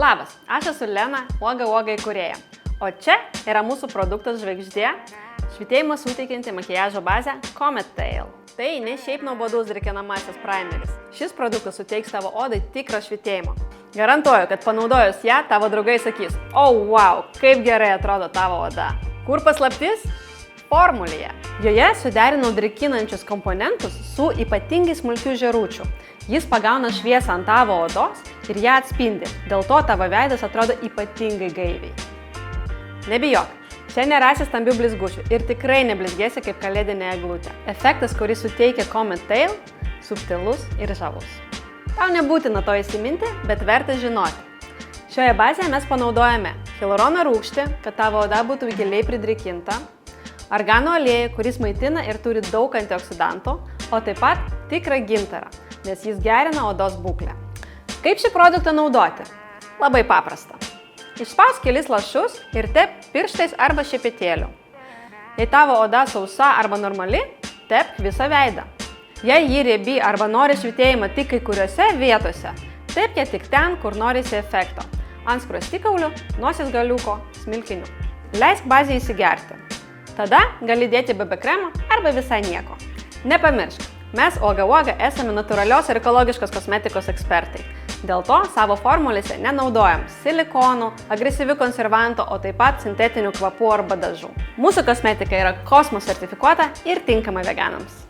Labas, aš esu Lena, uoga įkūrėja. O čia yra mūsų produktas žvaigždė, švytėjimą suteikianti makiažo bazė Comet Tail. Tai ne šiaip nuobodus drėkinamasis primeris. Šis produktas suteiks tavo odai tikrą švytėjimą. Garantuoju, kad panaudojus ją, tavo draugai sakys: "O, wow, kaip gerai atrodo tavo oda." Kur paslaptis? Formulėje. Joje suderinau drėkinančius komponentus su ypatingai smulkių žėručių. Jis pagauna šviesą ant tavo odos ir ją atspindi, dėl to tavo veidas atrodo ypatingai gaiviai. Nebijok, čia nerasi stambių blizgučių ir tikrai neblizgėsi kaip kalėdinė eglutė. Efektas, kurį suteikia Comet Tail, subtilus ir žavus. Tau nebūtina to įsiminti, bet verta žinoti. Šioje bazėje mes panaudojame hialurono rūgštį, kad tavo oda būtų giliai pridrėkinta, argano aliejų, kuris maitina ir turi daug antioksidantų, o taip pat tikrą gintarą, nes jis gerina odos būklę. Kaip šį produktą naudoti? Labai paprasta. Išspausk kelis lašus ir tepk pirštais arba šepetėliu. Jei tavo oda sausa arba normali, tepk visą veidą. Jei ji riebi arba nori švytėjimą tik kai kuriuose vietose, tepk ją tik ten, kur norisi efekto – ant skruostikaulių, nosies galiuko, smilkinių. Leisk bazę įsigerti. Tada gali dėti BB kremą arba visai nieko. Nepamiršk, mes uoga esame natūralios ir ekologiškos kosmetikos ekspertai. Dėl to savo formulėse nenaudojam silikonų, agresyvių konservantų, o taip pat sintetinių kvapų arba dažų. Mūsų kosmetika yra kosmos sertifikuota ir tinkama veganams.